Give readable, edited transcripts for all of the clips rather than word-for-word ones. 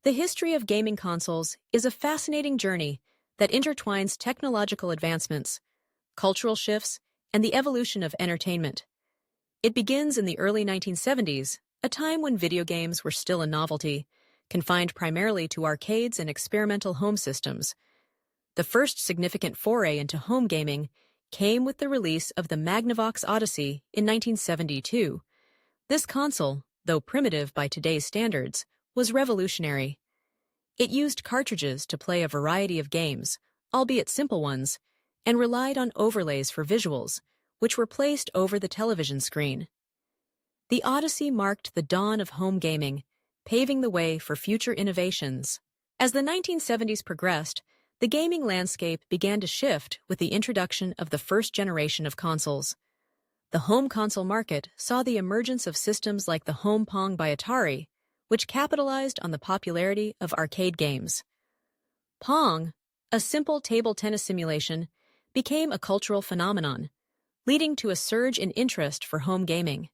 The history of gaming consoles is a fascinating journey that intertwines technological advancements, cultural shifts, and the evolution of entertainment. It begins in the early 1970s, a time when video games were still a novelty, confined primarily to arcades and experimental home systems. The first significant foray into home gaming came with the release of the Magnavox Odyssey in 1972. This console, though primitive by today's standards, was revolutionary. It used cartridges to play a variety of games, albeit simple ones, and relied on overlays for visuals, which were placed over the television screen. The Odyssey marked the dawn of home gaming, paving the way for future innovations. As the 1970s progressed, the gaming landscape began to shift with the introduction of the first generation of consoles. The home console market saw the emergence of systems like the Home Pong by Atari, which capitalized on the popularity of arcade games. Pong, a simple table tennis simulation, became a cultural phenomenon, leading to a surge in interest for home gaming.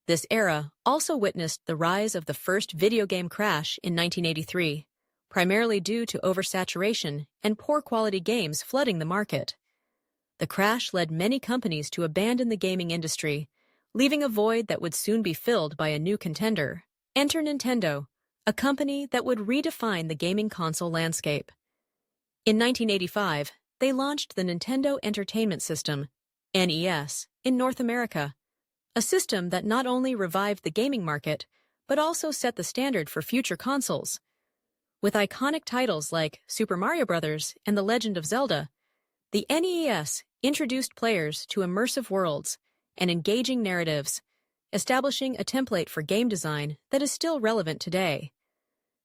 This era also witnessed the rise of the first video game crash in 1983, primarily due to oversaturation and poor quality games flooding the market. The crash led many companies to abandon the gaming industry, leaving a void that would soon be filled by a new contender. Enter Nintendo, a company that would redefine the gaming console landscape. In 1985, they launched the Nintendo Entertainment System, NES, in North America, a system that not only revived the gaming market, but also set the standard for future consoles. With iconic titles like Super Mario Bros. And The Legend of Zelda, the NES introduced players to immersive worlds and engaging narratives, establishing a template for game design that is still relevant today.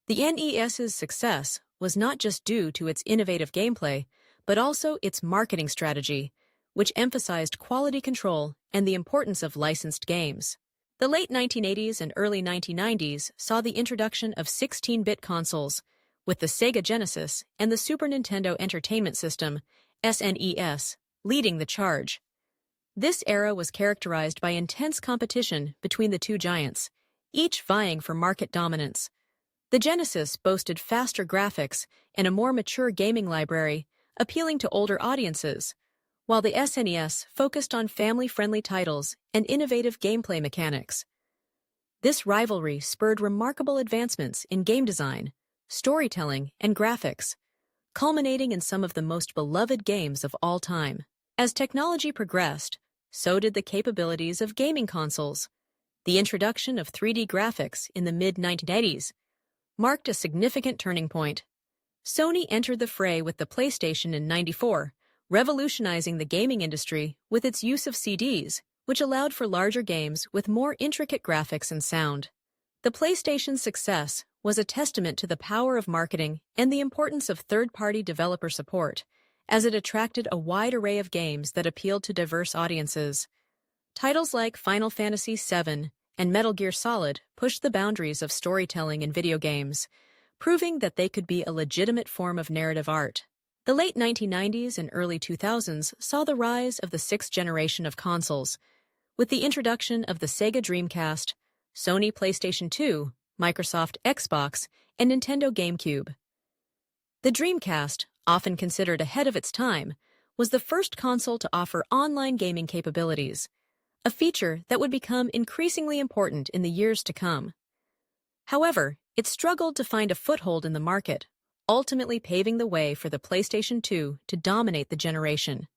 The NES's success was not just due to its innovative gameplay, but also its marketing strategy, which emphasized quality control and the importance of licensed games. The late 1980s and early 1990s saw the introduction of 16-bit consoles, with the Sega Genesis and the Super Nintendo Entertainment System, SNES, leading the charge. This era was characterized by intense competition between the two giants, each vying for market dominance. The Genesis boasted faster graphics and a more mature gaming library, appealing to older audiences, while the SNES focused on family-friendly titles and innovative gameplay mechanics. This rivalry spurred remarkable advancements in game design, storytelling, and graphics, culminating in some of the most beloved games of all time. As technology progressed, so did the capabilities of gaming consoles. The introduction of 3D graphics in the mid-1980s marked a significant turning point. Sony entered the fray with the PlayStation in '94, revolutionizing the gaming industry with its use of CDs, which allowed for larger games with more intricate graphics and sound. The PlayStation's success was a testament to the power of marketing and the importance of third-party developer support, as it attracted a wide array of games that appealed to diverse audiences. Titles like Final Fantasy VII and Metal Gear Solid pushed the boundaries of storytelling in video games, proving that they could be a legitimate form of narrative art. The late 1990s and early 2000s saw the rise of the sixth generation of consoles, with the introduction of the Sega Dreamcast, Sony PlayStation 2, Microsoft Xbox, and Nintendo GameCube. The Dreamcast, often considered ahead of its time, was the first console to offer online gaming capabilities, a feature that would become increasingly important in the years to come. However, it struggled to find a foothold in the market, ultimately paving the way for the PlayStation 2 to dominate the generation.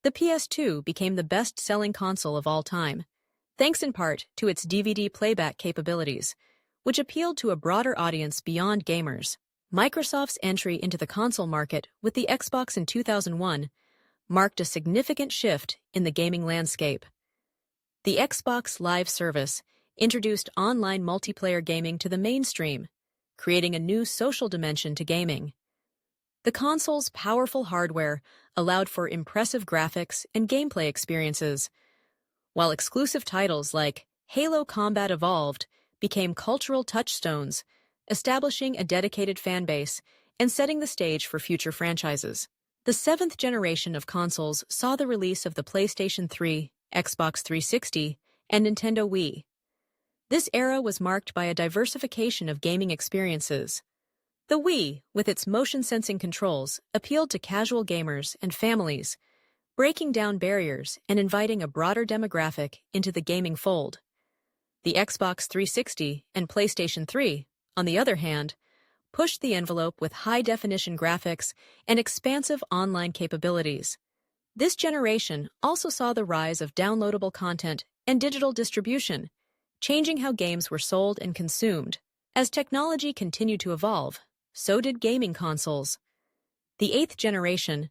The PS2 became the best-selling console of all time, thanks in part to its DVD playback capabilities, which appealed to a broader audience beyond gamers. Microsoft's entry into the console market with the Xbox in 2001 marked a significant shift in the gaming landscape. The Xbox Live service introduced online multiplayer gaming to the mainstream, creating a new social dimension to gaming. The console's powerful hardware allowed for impressive graphics and gameplay experiences, while exclusive titles like Halo Combat Evolved became cultural touchstones, establishing a dedicated fan base and setting the stage for future franchises. The seventh generation of consoles saw the release of the PlayStation 3, Xbox 360, and Nintendo Wii. This era was marked by a diversification of gaming experiences. The Wii, with its motion-sensing controls, appealed to casual gamers and families, breaking down barriers and inviting a broader demographic into the gaming fold. The Xbox 360 and PlayStation 3, on the other hand, pushed the envelope with high-definition graphics and expansive online capabilities. This generation also saw the rise of downloadable content and digital distribution, changing how games were sold and consumed. As technology continued to evolve, so did gaming consoles. The eighth generation,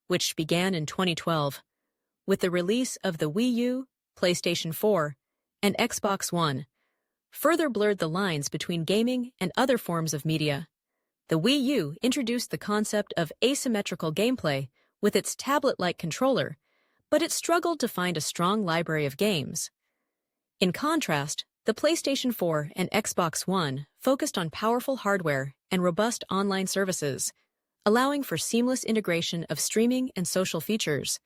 which began in 2012, with the release of the Wii U, PlayStation 4, and Xbox One, further blurred the lines between gaming and other forms of media. The Wii U introduced the concept of asymmetrical gameplay with its tablet-like controller, but it struggled to find a strong library of games. In contrast, the PlayStation 4 and Xbox One focused on powerful hardware and robust online services, allowing for seamless integration of streaming and social features.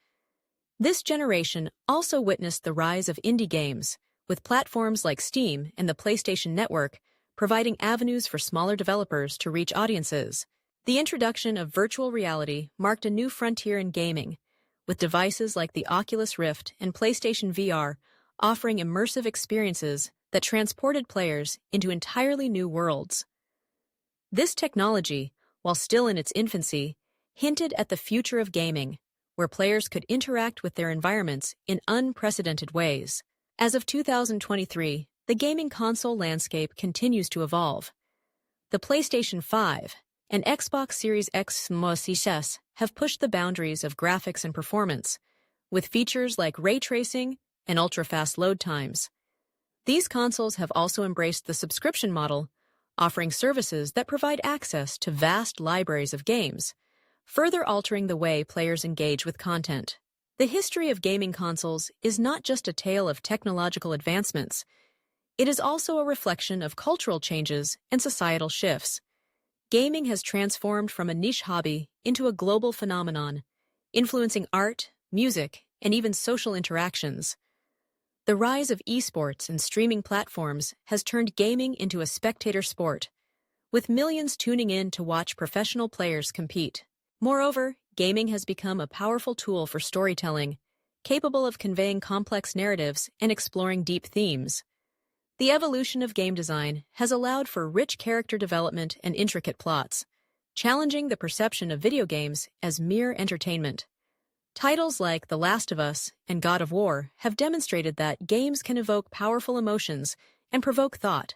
This generation also witnessed the rise of indie games, with platforms like Steam and the PlayStation Network providing avenues for smaller developers to reach audiences. The introduction of virtual reality marked a new frontier in gaming, with devices like the Oculus Rift and PlayStation VR offering immersive experiences that transported players into entirely new worlds. This technology, while still in its infancy, hinted at the future of gaming, where players could interact with their environments in unprecedented ways. As of 2023, the gaming console landscape continues to evolve. The PlayStation 5 and Xbox Series X models have pushed the boundaries of graphics and performance, with features like ray tracing and ultra-fast load times. These consoles have also embraced the subscription model, offering services that provide access to vast libraries of games, further altering the way players engage with content. The history of gaming consoles is not just a tale of technological advancements. It is also a reflection of cultural changes and societal shifts. Gaming has transformed from a niche hobby into a global phenomenon, influencing art, music, and even social interactions. The rise of esports and streaming platforms has turned gaming into a spectator sport, with millions tuning in to watch professional players compete. Moreover, gaming has become a powerful tool for storytelling, capable of conveying complex narratives and exploring deep themes. The evolution of game design has allowed for rich character development and intricate plots, challenging the perception of video games as mere entertainment. Titles like The Last of Us and God of War have demonstrated that games can evoke powerful emotions and provoke thought,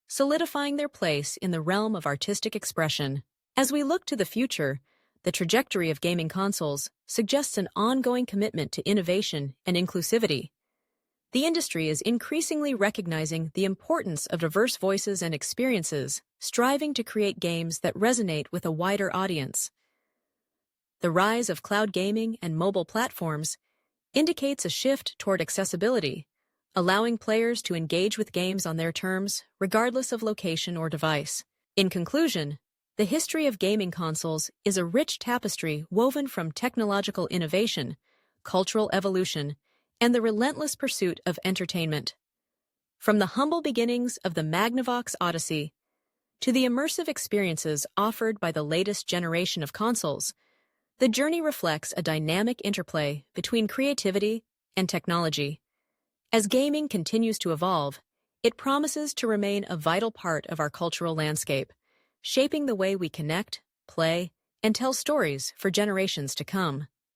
solidifying their place in the realm of artistic expression. As we look to the future, the trajectory of gaming consoles suggests an ongoing commitment to innovation and inclusivity. The industry is increasingly recognizing the importance of diverse voices and experiences, striving to create games that resonate with a wider audience. The rise of cloud gaming and mobile platforms indicates a shift toward accessibility, allowing players to engage with games on their terms, regardless of location or device. In conclusion, the history of gaming consoles is a rich tapestry woven from technological innovation, cultural evolution, and the relentless pursuit of entertainment. From the humble beginnings of the Magnavox Odyssey to the immersive experiences offered by the latest generation of consoles, the journey reflects a dynamic interplay between creativity and technology. As gaming continues to evolve, it promises to remain a vital part of our cultural landscape, shaping the way we connect, play, and tell stories for generations to come.